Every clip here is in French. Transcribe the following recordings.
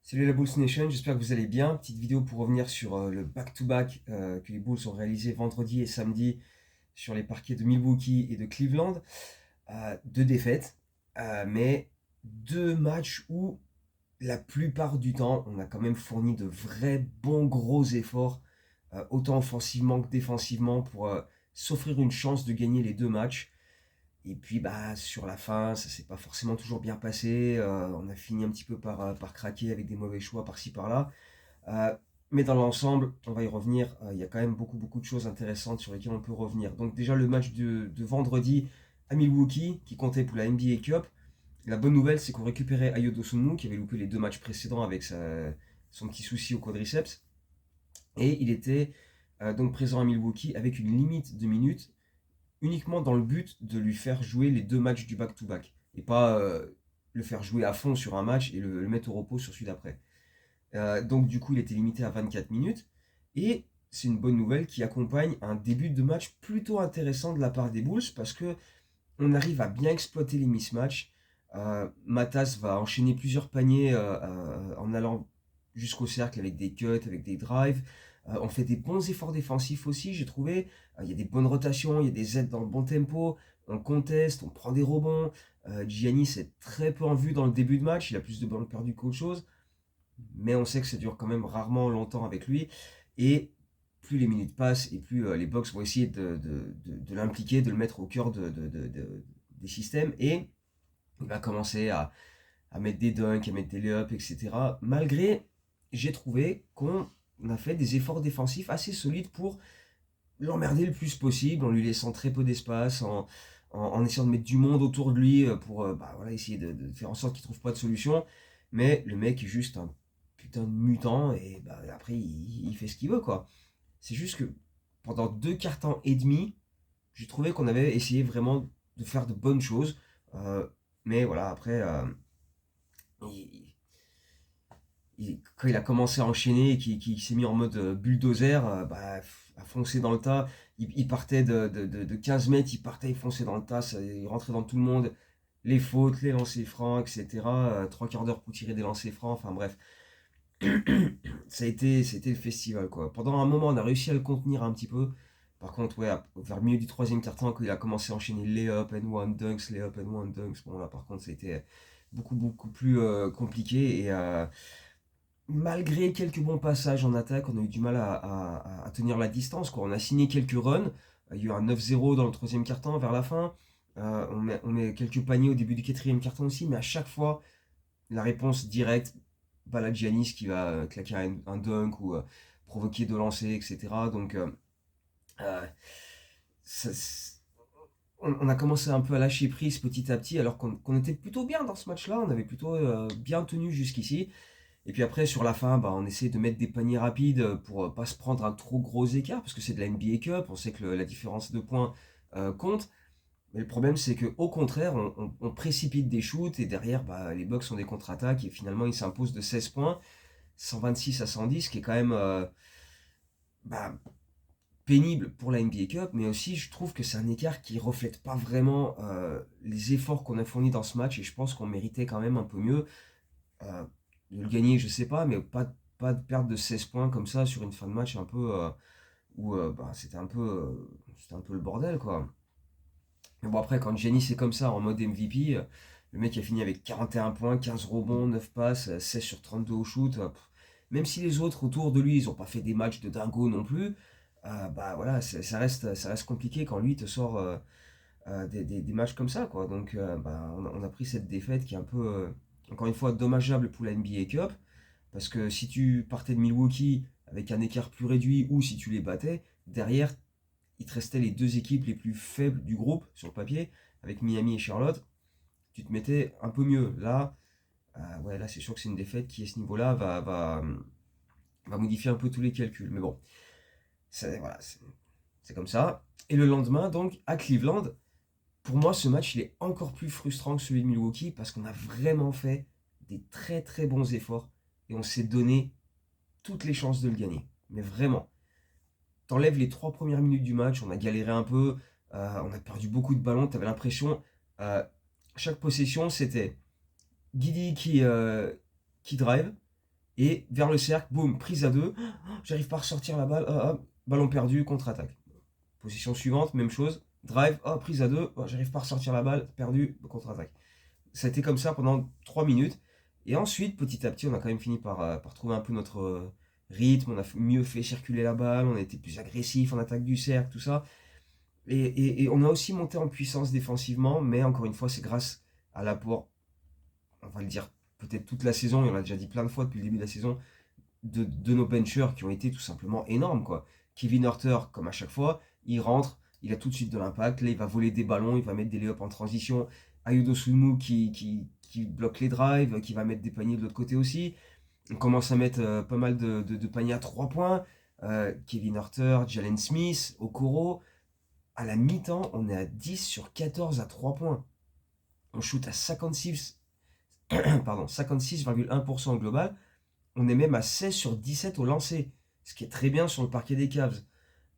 Salut la Bulls Nation, j'espère que vous allez bien. Petite vidéo pour revenir sur le back-to-back que les Bulls ont réalisé vendredi et samedi sur les parquets de Milwaukee et de Cleveland. Deux défaites, mais deux matchs où la plupart du temps on a quand même fourni de vrais bons gros efforts, autant offensivement que défensivement, pour s'offrir une chance de gagner les deux matchs. Et puis bah sur la fin, ça s'est pas forcément toujours bien passé. On a fini un petit peu par craquer avec des mauvais choix par-ci par-là. Euh, mais dans l'ensemble, on va y revenir. Il y a quand même beaucoup de choses intéressantes sur lesquelles on peut revenir. Donc déjà le match de vendredi à Milwaukee qui comptait pour la NBA Cup. La bonne nouvelle, c'est qu'on récupérait Ayo Dosunmu qui avait loupé les deux matchs précédents avec son petit souci au quadriceps. Et il était donc présent à Milwaukee avec une limite de minutes uniquement dans le but de lui faire jouer les deux matchs du back-to-back. Et pas le faire jouer à fond sur un match et le mettre au repos sur celui d'après. Donc du coup, il était limité à 24 minutes. Et c'est une bonne nouvelle qui accompagne un début de match plutôt intéressant de la part des Bulls parce que on arrive à bien exploiter les mismatchs. Matas va enchaîner plusieurs paniers en allant jusqu'au cercle avec des cuts, avec des drives. On fait des bons efforts défensifs aussi, j'ai trouvé. Il y a des bonnes rotations, il y a des aides dans le bon tempo. On conteste, on prend des rebonds. Giannis est très peu en vue dans le début de match. Il a plus de ballons perdus qu'autre chose. Mais on sait que ça dure quand même rarement longtemps avec lui. Et plus les minutes passent et plus les Bucks vont essayer de l'impliquer, de le mettre au cœur des systèmes. Et il va commencer à mettre des dunks, à mettre des layups, etc. Malgré, j'ai trouvé qu'on a fait des efforts défensifs assez solides pour l'emmerder le plus possible, en lui laissant très peu d'espace, en essayant de mettre du monde autour de lui pour bah, voilà, essayer de faire en sorte qu'il trouve pas de solution. Mais le mec est juste un putain de mutant et bah, après il fait ce qu'il veut quoi. C'est juste que pendant deux quarts temps et demi, j'ai trouvé qu'on avait essayé vraiment de faire de bonnes choses. Euh, mais voilà, après, il, quand il a commencé à enchaîner et qu'il s'est mis en mode bulldozer, bah, à foncer dans le tas. Il partait de 15 mètres, il partait, il fonçait dans le tas, il rentrait dans tout le monde. Les fautes, les lancers francs, etc. Trois quarts d'heure pour tirer des lancers francs, enfin bref. C'était le festival quoi. Pendant un moment, on a réussi à le contenir un petit peu. Par contre, ouais, vers le milieu du troisième quart-temps, quand il a commencé à enchaîner les up and one dunks, les up and one dunks, bon là par contre, ça a été beaucoup plus compliqué. Et malgré quelques bons passages en attaque, on a eu du mal à tenir la distance, quoi. On a signé quelques runs. Il y a eu un 9-0 dans le troisième quart-temps vers la fin. On met quelques paniers au début du quatrième quart-temps aussi, mais à chaque fois, la réponse directe, Giannis qui va claquer un dunk ou provoquer de lancer, etc. Donc, euh, ça- on a commencé un peu à lâcher prise petit à petit, alors qu'on était plutôt bien dans ce match-là. On avait plutôt bien tenu jusqu'ici. Et puis après, sur la fin, bah, on essaie de mettre des paniers rapides pour pas se prendre un trop gros écart, parce que c'est de la NBA Cup, on sait que la différence de points compte. Mais le problème, c'est qu'au contraire, on précipite des shoots, et derrière, bah, les Bucks ont des contre-attaques, et finalement, ils s'imposent de 16 points, 126 à 110, qui est quand même bah, pénible pour la NBA Cup, mais aussi, je trouve que c'est un écart qui reflète pas vraiment les efforts qu'on a fournis dans ce match, et je pense qu'on méritait quand même un peu mieux. Euh, de le gagner, je sais pas, mais pas de perdre de 16 points comme ça sur une fin de match un peu où bah, c'était un peu le bordel quoi. Mais bon, après, quand Giannis est comme ça en mode MVP, le mec a fini avec 41 points, 15 rebonds, 9 passes, 16 sur 32 au shoot. Même si les autres autour de lui, ils ont pas fait des matchs de dingo non plus, bah voilà, ça reste compliqué quand lui te sort des matchs comme ça, quoi. Donc, bah, on a pris cette défaite qui est un peu, encore une fois, dommageable pour la NBA Cup. Parce que si tu partais de Milwaukee avec un écart plus réduit ou si tu les battais, derrière, il te restait les deux équipes les plus faibles du groupe sur le papier, avec Miami et Charlotte. Tu te mettais un peu mieux. Là, ouais, là c'est sûr que c'est une défaite qui, à ce niveau-là, va modifier un peu tous les calculs. Mais bon, voilà, c'est comme ça. Et le lendemain, donc, à Cleveland, pour moi, ce match, il est encore plus frustrant que celui de Milwaukee parce qu'on a vraiment fait des très très bons efforts et on s'est donné toutes les chances de le gagner. Mais vraiment, t'enlèves les trois premières minutes du match, on a galéré un peu, on a perdu beaucoup de ballons, t'avais l'impression, euh, chaque possession, c'était Guidi qui drive, et vers le cercle, boum, prise à 2, j'arrive pas à ressortir la balle, ballon perdu, contre-attaque. Position suivante, même chose, drive, prise à 2, j'arrive pas à ressortir la balle, perdu, contre-attaque. Ça a été comme ça pendant 3 minutes. Et ensuite, petit à petit, on a quand même fini par trouver un peu notre rythme. On a mieux fait circuler la balle. On a été plus agressif en attaque du cercle, tout ça. Et on a aussi monté en puissance défensivement. Mais encore une fois, c'est grâce à l'apport, on va le dire peut-être toute la saison. Et on l'a déjà dit plein de fois depuis le début de la saison, de nos benchers qui ont été tout simplement énormes, quoi. Kevin Huerter, comme à chaque fois, il rentre, il a tout de suite de l'impact. Là, il va voler des ballons, il va mettre des lay-ups en transition. Ayudo Sumu qui bloque les drives, qui va mettre des paniers de l'autre côté aussi. On commence à mettre pas mal de paniers à 3 points. Kevin Huerter, Jalen Smith, Okoro. À la mi-temps, on est à 10 sur 14 à 3 points. On shoot à 56,1% au global. On est même à 16 sur 17 au lancer, ce qui est très bien sur le parquet des Cavs.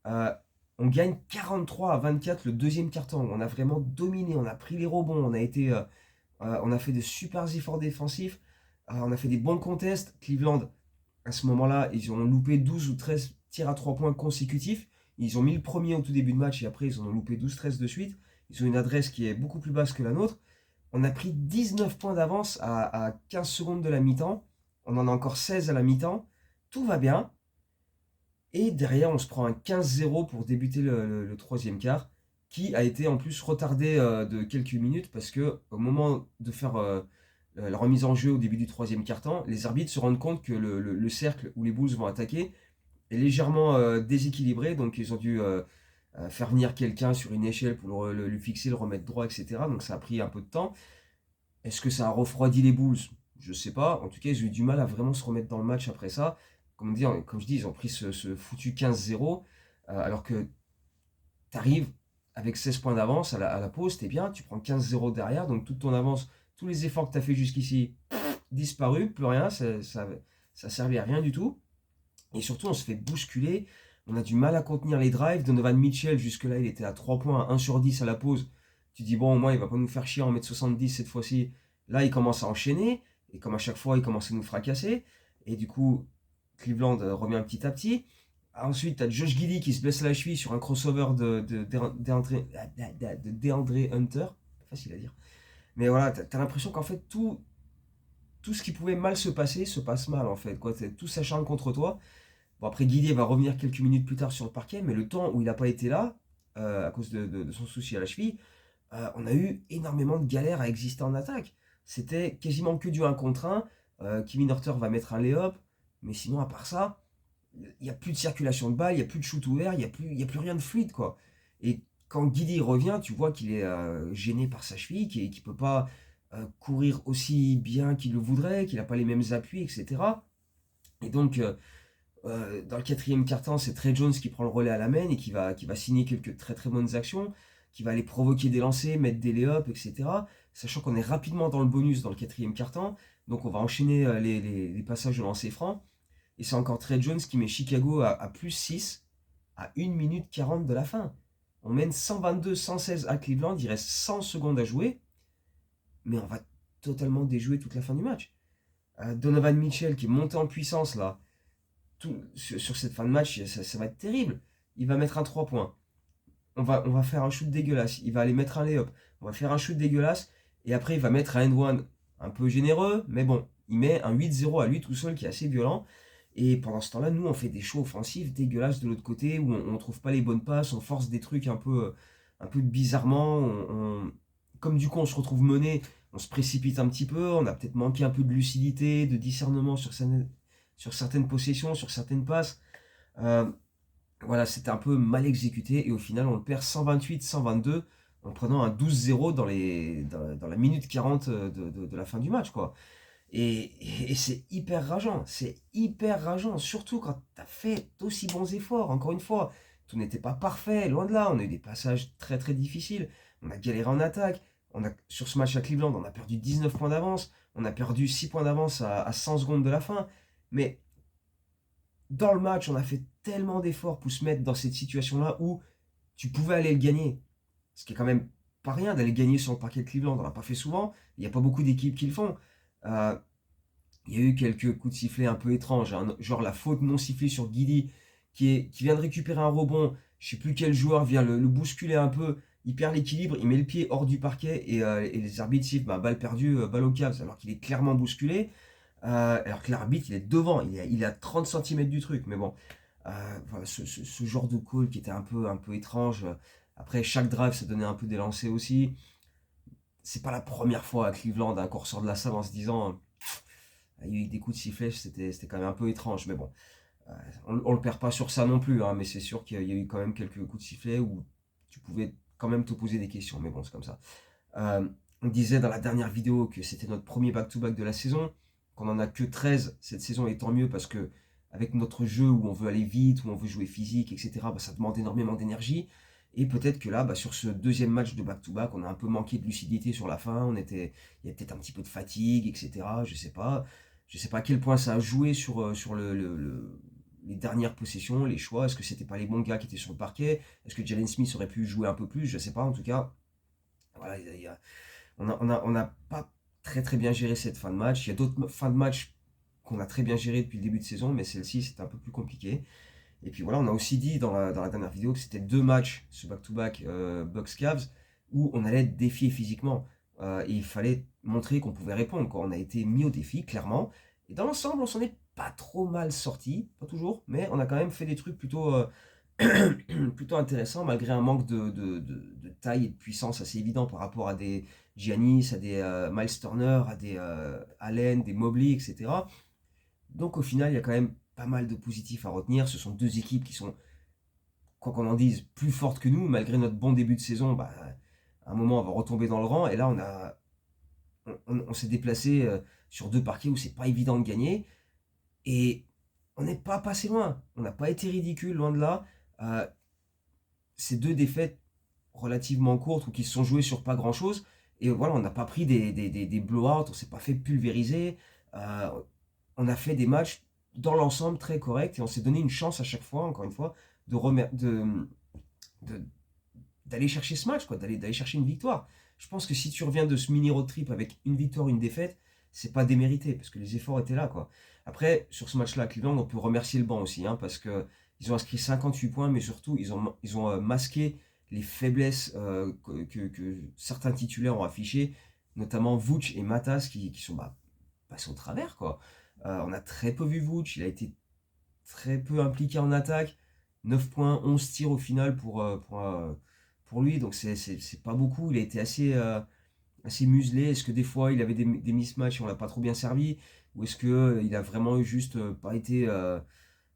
Euh, on gagne 43-24 le deuxième quart-temps. On a vraiment dominé, on a pris les rebonds, on a fait de super efforts défensifs, on a fait des bons contests. Cleveland, à ce moment-là, ils ont loupé 12 ou 13 tirs à 3 points consécutifs. Ils ont mis le premier au tout début de match et après ils en ont loupé 12-13 de suite. Ils ont une adresse qui est beaucoup plus basse que la nôtre. On a pris 19 points d'avance à 15 secondes de la mi-temps. On en a encore 16 à la mi-temps. Tout va bien. Et derrière, on se prend un 15-0 pour débuter le troisième quart, qui a été en plus retardé de quelques minutes parce que au moment de faire la remise en jeu au début du troisième quart-temps, les arbitres se rendent compte que le cercle où les Bulls vont attaquer est légèrement déséquilibré, donc ils ont dû faire venir quelqu'un sur une échelle pour lui fixer, le remettre droit, etc. Donc ça a pris un peu de temps. Est-ce que ça a refroidi les Bulls? Je sais pas. En tout cas, ils ont eu du mal à vraiment se remettre dans le match après ça. Comme je dis, ils ont pris ce foutu 15-0, alors que tu arrives avec 16 points d'avance à la pause, t'es bien, tu prends 15-0 derrière, donc toute ton avance, tous les efforts que tu as fait jusqu'ici, disparu, plus rien, ça servait à rien du tout. Et surtout, on se fait bousculer, on a du mal à contenir les drives. Donovan Mitchell, jusque-là, il était à 3 points, 1 sur 10 à la pause. Tu dis, bon, au moins, il va pas nous faire chier en mettre 70 cette fois-ci. Là, il commence à enchaîner, et comme à chaque fois, il commence à nous fracasser. Et du coup, Cleveland revient petit à petit. Ensuite, tu as Josh Giddey qui se blesse la cheville sur un crossover de DeAndre Hunter. Facile à dire. Mais voilà, tu as l'impression qu'en fait, tout ce qui pouvait mal se passe mal, en fait. Quoi. Tout s'acharne contre toi. Bon, après, Guillet va revenir quelques minutes plus tard sur le parquet, mais le temps où il n'a pas été là, à cause de son souci à la cheville, on a eu énormément de galères à exister en attaque. C'était quasiment que du 1 contre 1. Kevin Huerter va mettre un lay-up, mais sinon, à part ça, il n'y a plus de circulation de balle, il n'y a plus de shoot ouvert, il y a plus rien de fluide, quoi. Et quand Guidi revient, tu vois qu'il est gêné par sa cheville, qu'il ne peut pas courir aussi bien qu'il le voudrait, qu'il n'a pas les mêmes appuis, etc. Et donc, dans le quatrième quart-temps, c'est Trey Jones qui prend le relais à la main et qui va signer quelques très très bonnes actions, qui va aller provoquer des lancers, mettre des lay-ups, etc. Sachant qu'on est rapidement dans le bonus dans le quatrième quart-temps, donc on va enchaîner les passages de lancer franc. Et c'est encore Trey Jones qui met Chicago à plus 6 à 1 minute 40 de la fin. On mène 122-116 à Cleveland, il reste 100 secondes à jouer, mais on va totalement déjouer toute la fin du match. Donovan Mitchell qui est monté en puissance là, sur cette fin de match, ça va être terrible. Il va mettre un 3 points. On va faire un shoot dégueulasse. Il va aller mettre un lay-up. On va faire un shoot dégueulasse. Et après, il va mettre un end-one un peu généreux. Mais bon, il met un 8-0 à lui tout seul qui est assez violent. Et pendant ce temps-là, nous, on fait des shows offensifs dégueulasses de l'autre côté où on ne trouve pas les bonnes passes. On force des trucs un peu bizarrement. Comme du coup, on se retrouve mené, on se précipite un petit peu. On a peut-être manqué un peu de lucidité, de discernement sur certaines possessions, sur certaines passes. Euh, voilà, c'était un peu mal exécuté et au final, on le perd 128-122 en prenant un 12-0 dans la minute 40 de la fin du match, quoi. Et c'est hyper rageant, surtout quand tu as fait d'aussi bons efforts. Encore une fois, tout n'était pas parfait, loin de là. On a eu des passages très très difficiles. On a galéré en attaque. Sur ce match à Cleveland, on a perdu 19 points d'avance. On a perdu 6 points d'avance à 100 secondes de la fin. Mais dans le match, on a fait tellement d'efforts pour se mettre dans cette situation-là où tu pouvais aller le gagner. Ce qui est quand même pas rien d'aller gagner sur le parquet de Cleveland. On l'a pas fait souvent. Il n'y a pas beaucoup d'équipes qui le font. Euh, Il y a eu quelques coups de sifflet un peu étranges, hein, genre la faute non sifflée sur Guidi qui vient de récupérer un rebond. Je sais plus quel joueur vient le bousculer un peu. Il perd l'équilibre, il met le pied hors du parquet et les arbitres sifflent bah, balle perdue, balle au Cavs, alors qu'il est clairement bousculé. Alors que l'arbitre il est devant, il est à 30 centimètres du truc. Mais bon, voilà, ce genre de call qui était un peu étrange. Après, chaque drive, ça donnait un peu des lancers aussi. C'est pas la première fois à Cleveland hein, qu'on ressort de la salle en se disant il y a eu des coups de sifflet, c'était quand même un peu étrange. Mais bon, euh, on le perd pas sur ça non plus. Hein, mais c'est sûr qu'il y a eu quand même quelques coups de sifflet où tu pouvais quand même te poser des questions. Mais bon, c'est comme ça. Euh, on disait dans la dernière vidéo que c'était notre premier back-to-back de la saison, qu'on en a que 13 cette saison, et tant mieux parce que avec notre jeu où on veut aller vite, où on veut jouer physique, etc., bah, ça demande énormément d'énergie. Et peut-être que là, bah, sur ce deuxième match de back-to-back, on a un peu manqué de lucidité sur la fin. Il y a peut-être un petit peu de fatigue, etc. Je sais pas. Je sais pas à quel point ça a joué sur les dernières possessions, les choix. Est-ce que c'était pas les bons gars qui étaient sur le parquet? Est-ce que Jalen Smith aurait pu jouer un peu plus? Je sais pas. En tout cas, voilà, on n'a pas très très bien géré cette fin de match. Il y a d'autres fins de match qu'on a très bien géré depuis le début de saison, mais celle-ci c'était un peu plus compliqué. Et puis voilà, on a aussi dit dans la dernière vidéo que c'était deux matchs, ce back-to-back Bucks Cavs, où on allait être défié physiquement. Et il fallait montrer qu'on pouvait répondre. Quoi. On a été mis au défi, clairement. Et dans l'ensemble, on s'en est pas trop mal sorti, pas toujours, mais on a quand même fait des trucs plutôt, plutôt intéressants, malgré un manque de taille et de puissance assez évident par rapport à des Giannis, à des Miles Turner, à des Allen, des Mobley, etc. Donc au final, il y a quand même pas mal de positifs à retenir. Ce sont deux équipes qui sont, quoi qu'on en dise, plus fortes que nous, malgré notre bon début de saison. Bah, à un moment, on va retomber dans le rang. Et là, on s'est déplacé sur deux parquets où c'est pas évident de gagner. Et on n'est pas passé loin. On n'a pas été ridicule, loin de là. Euh, Ces deux défaites relativement courtes ou qui se sont jouées sur pas grand chose. Et voilà, on n'a pas pris des blowouts, on s'est pas fait pulvériser. Euh, on a fait des matchs dans l'ensemble très corrects et on s'est donné une chance à chaque fois, encore une fois, de- d'aller chercher ce match, quoi, d'aller chercher une victoire. Je pense que si tu reviens de ce mini road trip avec une victoire, une défaite, c'est pas démérité parce que les efforts étaient là, quoi. Après, sur ce match-là à Cleveland, on peut remercier le banc aussi, hein, parce que ils ont inscrit 58 points, mais surtout ils ont masqué les faiblesses que certains titulaires ont affichées, notamment Vooch et Matas qui sont bah, passés au travers, quoi. On a très peu vu Vooch, il a été très peu impliqué en attaque. 9 points, 11 tirs au final pour lui, donc c'est pas beaucoup. Il a été assez muselé. Est-ce que des fois il avait des mismatchs et on l'a pas trop bien servi? Ou est-ce que il a vraiment juste pas été.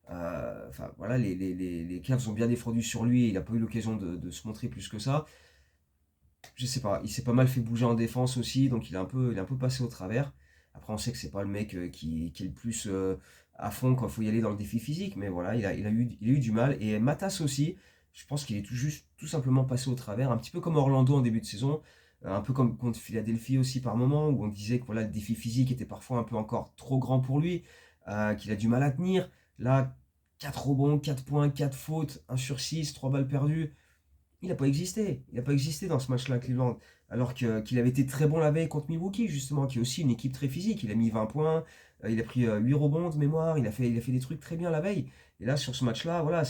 Enfin voilà, les Cavs ont bien défendu sur lui et il a pas eu l'occasion de se montrer plus que ça. Je sais pas, il s'est pas mal fait bouger en défense aussi, donc il est un peu passé au travers. Après, on sait que c'est pas le mec qui est le plus à fond quand il faut y aller dans le défi physique, mais voilà, il a eu du mal. Et Matas aussi, je pense qu'il est tout simplement passé au travers, un petit peu comme Orlando en début de saison, un peu comme contre Philadelphie aussi par moment, où on disait que voilà, le défi physique était parfois un peu encore trop grand pour lui, qu'il a du mal à tenir. Là, 4 rebonds, 4 points, 4 fautes, 1 sur 6, 3 balles perdues. Il n'a pas existé. Il n'a pas existé dans ce match-là, Cleveland. Alors qu'il avait été très bon la veille contre Milwaukee, justement, qui est aussi une équipe très physique. Il a mis 20 points, il a pris 8 rebonds de mémoire, il a fait des trucs très bien la veille. Et là, sur ce match-là, voilà,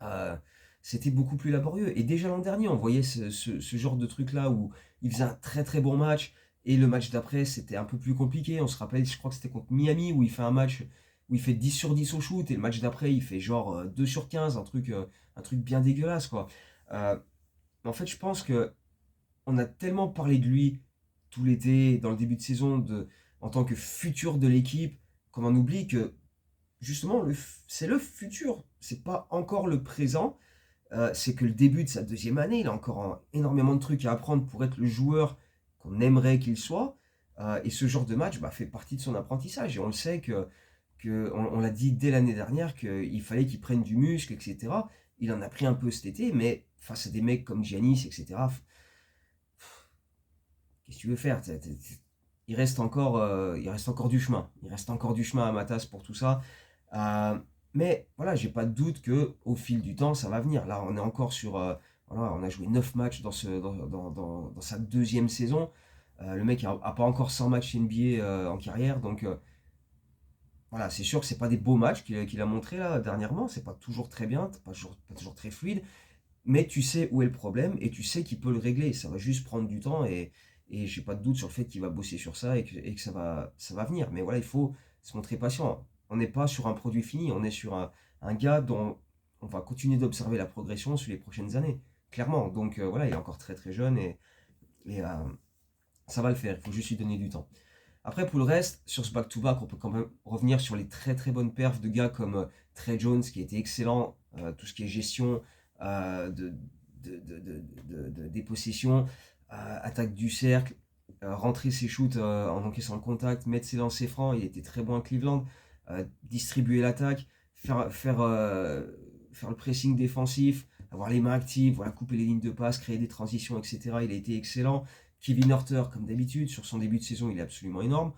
euh, c'était beaucoup plus laborieux. Et déjà l'an dernier, on voyait ce genre de truc-là où il faisait un très très bon match. Et le match d'après, c'était un peu plus compliqué. On se rappelle, je crois que c'était contre Miami, où il fait un match où il fait 10 sur 10 au shoot. Et le match d'après, il fait genre 2 sur 15, un truc bien dégueulasse, quoi. Euh, en fait, je pense que on a tellement parlé de lui tout l'été, dans le début de saison, en tant que futur de l'équipe, qu'on en oublie que justement, c'est le futur. C'est pas encore le présent. C'est que le début de sa deuxième année, il a encore énormément de trucs à apprendre pour être le joueur qu'on aimerait qu'il soit. Et ce genre de match bah, fait partie de son apprentissage. Et on le sait on l'a dit dès l'année dernière qu'il fallait qu'il prenne du muscle, etc. Il en a pris un peu cet été, mais face à des mecs comme Giannis, etc., qu'est-ce que tu veux faire? Il reste encore du chemin. Il reste encore du chemin à Matas pour tout ça. Euh, mais voilà, j'ai pas de doute que au fil du temps, ça va venir. Là, on est encore sur. Voilà, on a joué 9 matchs dans sa deuxième saison. Le mec a pas encore 100 matchs NBA en carrière, donc voilà, c'est sûr que c'est pas des beaux matchs qu'il a montré là dernièrement, c'est pas toujours très bien, pas toujours très fluide, mais tu sais où est le problème et tu sais qu'il peut le régler. Ça va juste prendre du temps et j'ai pas de doute sur le fait qu'il va bosser sur ça et que ça va venir. Mais voilà, il faut se montrer patient. On n'est pas sur un produit fini, on est sur un gars dont on va continuer d'observer la progression sur les prochaines années, clairement. Donc voilà, il est encore très très jeune et ça va le faire, il faut juste lui donner du temps. Après, pour le reste, sur ce back-to-back, on peut quand même revenir sur les très très bonnes perfs de gars comme Trey Jones, qui était excellent, tout ce qui est gestion des possessions, attaque du cercle, rentrer ses shoots en encaissant le contact, mettre ses lancers francs, il était très bon à Cleveland, distribuer l'attaque, faire le pressing défensif, avoir les mains actives, voilà, couper les lignes de passe, créer des transitions, etc. Il a été excellent. Kevin Huerter, comme d'habitude, sur son début de saison, il est absolument énorme.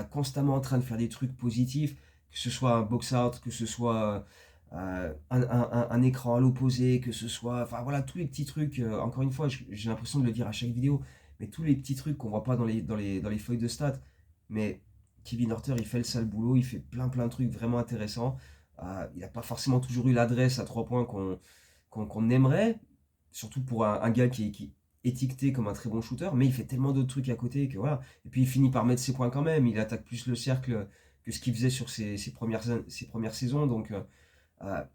Constamment en train de faire des trucs positifs, que ce soit un box-out, que ce soit un écran à l'opposé, que ce soit. Enfin voilà, tous les petits trucs. Encore une fois, j'ai l'impression de le dire à chaque vidéo, mais tous les petits trucs qu'on voit pas dans les feuilles de stats. Mais Kevin Huerter, il fait le sale boulot, il fait plein de trucs vraiment intéressants. Il n'a pas forcément toujours eu l'adresse à 3 points qu'on aimerait, surtout pour un gars qui est étiqueté comme un très bon shooter, mais il fait tellement d'autres trucs à côté que voilà. Et puis il finit par mettre ses points quand même, il attaque plus le cercle que ce qu'il faisait sur ses premières saisons, donc il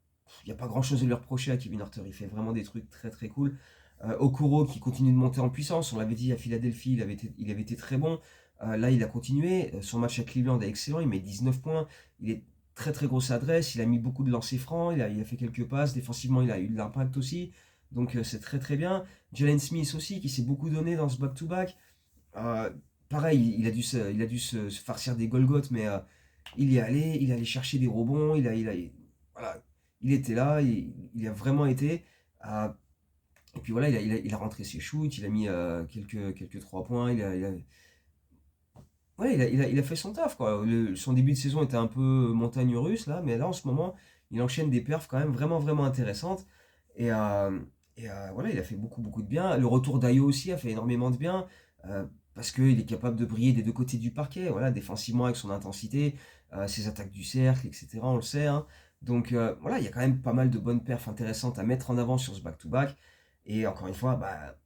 n'y a pas grand chose à lui reprocher à Kevin Huerter, il fait vraiment des trucs très très cool. Okoro qui continue de monter en puissance, on l'avait dit à Philadelphie, il avait été très bon. Là il a continué, son match à Cleveland est excellent, il met 19 points, il est très très grosse adresse, il a mis beaucoup de lancers francs, il a fait quelques passes, défensivement il a eu de l'impact aussi, donc c'est très très bien. Jalen Smith aussi qui s'est beaucoup donné dans ce back-to-back. Pareil, il a dû se farcir des Golgoth, mais il y est allé, il allait chercher des rebonds, voilà, il était là, il a vraiment été. Euh, et puis voilà, il a rentré ses shoots, il a mis quelques 3 points, ouais, il a fait son taf, quoi. Son début de saison était un peu montagne russe, là, mais là, en ce moment, il enchaîne des perfs quand même vraiment intéressantes. Et, voilà, il a fait beaucoup de bien. Le retour d'Ayo aussi a fait énormément de bien, parce qu'il est capable de briller des deux côtés du parquet, voilà, défensivement avec son intensité, ses attaques du cercle, etc., on le sait, hein. Donc voilà, il y a quand même pas mal de bonnes perfs intéressantes à mettre en avant sur ce back-to-back. Et encore une fois, bah,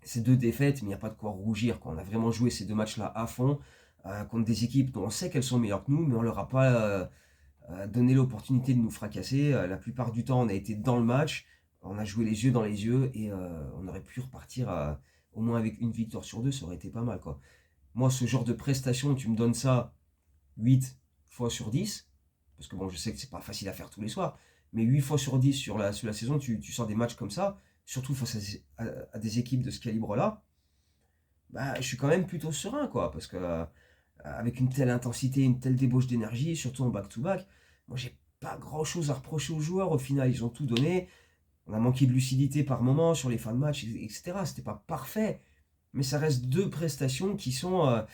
ces deux défaites, mais il n'y a pas de quoi rougir, quoi. On a vraiment joué ces deux matchs-là à fond, contre des équipes dont on sait qu'elles sont meilleures que nous, mais on leur a pas donné l'opportunité de nous fracasser. La plupart du temps, on a été dans le match, on a joué les yeux dans les yeux, et on aurait pu repartir au moins avec une victoire sur deux, ça aurait été pas mal, quoi. Moi, ce genre de prestation, tu me donnes ça 8 fois sur 10, parce que bon, je sais que c'est pas facile à faire tous les soirs, mais 8 fois sur 10 sur la saison, tu sors des matchs comme ça, surtout face à des équipes de ce calibre-là, bah, je suis quand même plutôt serein, quoi, parce que avec une telle intensité, une telle débauche d'énergie, surtout en back-to-back, moi j'ai pas grand-chose à reprocher aux joueurs. Au final, ils ont tout donné. On a manqué de lucidité par moment sur les fins de match, etc. C'était pas parfait, mais ça reste deux prestations qui sont,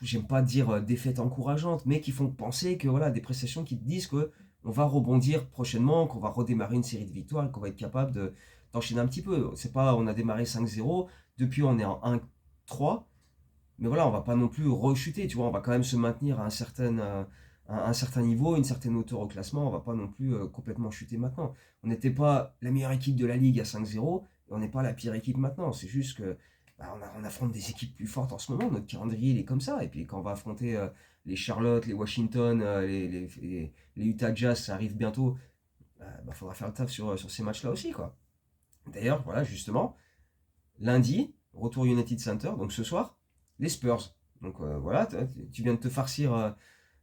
j'aime pas dire défaites encourageantes, mais qui font penser que voilà, des prestations qui te disent que on va rebondir prochainement, qu'on va redémarrer une série de victoires, qu'on va être capable d'enchaîner un petit peu. C'est pas, on a démarré 5-0, depuis on est en 1-3, mais voilà, on va pas non plus rechuter, tu vois, on va quand même se maintenir à un certain niveau, une certaine hauteur au classement, on va pas non plus complètement chuter maintenant. On n'était pas la meilleure équipe de la ligue à 5-0, et on n'est pas la pire équipe maintenant, c'est juste que bah, on affronte des équipes plus fortes en ce moment, notre calendrier il est comme ça, et puis quand on va affronter les Charlotte, les Washington, les Utah Jazz, ça arrive bientôt, bah, faudra faire le taf sur ces matchs-là aussi, quoi. D'ailleurs, voilà, justement, lundi, retour United Center, donc ce soir, les Spurs. Donc voilà, tu viens de te farcir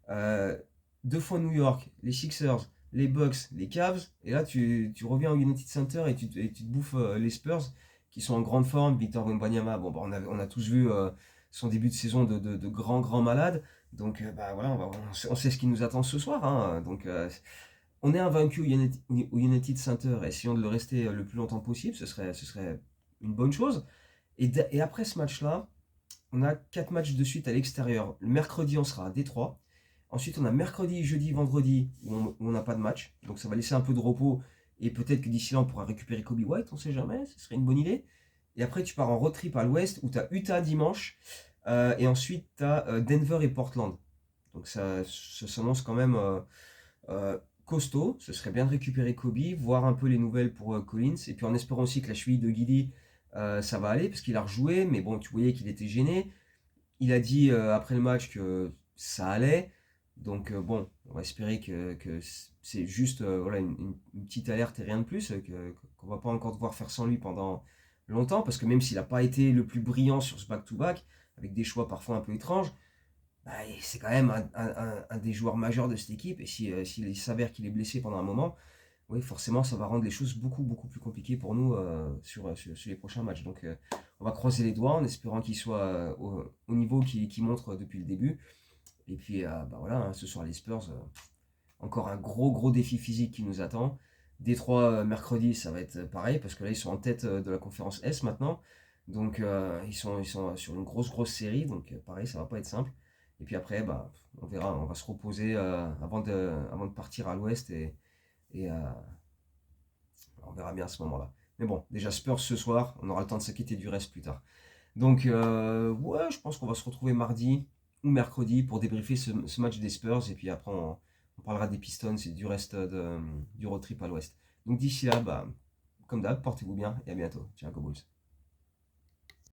2 fois New York, les Sixers, les Bucks, les Cavs, et là tu reviens au United Center et tu te bouffes les Spurs qui sont en grande forme. Victor Wembanyama, bon, bah, on a tous vu son début de saison de grand malade, donc bah, voilà, on sait ce qui nous attend ce soir, hein. Donc on est invaincu au United Center, essayons de le rester le plus longtemps possible, ce serait une bonne chose. Et après ce match-là, on a 4 matchs de suite à l'extérieur. Le mercredi, on sera à Détroit. Ensuite, on a mercredi, jeudi, vendredi où on n'a pas de match. Donc ça va laisser un peu de repos. Et peut-être que d'ici là, on pourra récupérer Kobe White, on sait jamais. Ce serait une bonne idée. Et après, tu pars en road trip à l'ouest où tu as Utah dimanche. Et ensuite, tu as Denver et Portland. Donc ça s'annonce quand même costaud. Ce serait bien de récupérer Kobe, voir un peu les nouvelles pour Collins. Et puis en espérant aussi que la cheville de Guidi, ça va aller, parce qu'il a rejoué. Mais bon, tu voyais qu'il était gêné. Il a dit après le match que ça allait. Donc bon, on va espérer que c'est juste voilà, une petite alerte et rien de plus, qu'on va pas encore devoir faire sans lui pendant longtemps, parce que même s'il n'a pas été le plus brillant sur ce back-to-back, avec des choix parfois un peu étranges, bah, c'est quand même un des joueurs majeurs de cette équipe, et s'il s'avère qu'il est blessé pendant un moment, oui, forcément, ça va rendre les choses beaucoup, beaucoup plus compliquées pour nous sur les prochains matchs. Donc, on va croiser les doigts en espérant qu'il soit au niveau qu'il montre depuis le début. Et puis, bah voilà, hein, ce soir, les Spurs, encore un gros, gros défi physique qui nous attend. Détroit, mercredi, ça va être pareil, parce que là, ils sont en tête de la conférence S maintenant. Donc, ils sont sur une grosse, grosse série. Donc, pareil, ça va pas être simple. Et puis après, bah, on verra, on va se reposer avant de partir à l'ouest et on verra bien à ce moment-là. Mais bon, déjà Spurs ce soir, on aura le temps de s'inquiéter du reste plus tard. Donc, ouais, je pense qu'on va se retrouver mardi ou mercredi pour débriefer ce match des Spurs. Et puis après, on parlera des Pistons et du reste du road trip à l'ouest. Donc d'ici là, bah, comme d'hab, portez-vous bien et à bientôt. Ciao, Go Bulls.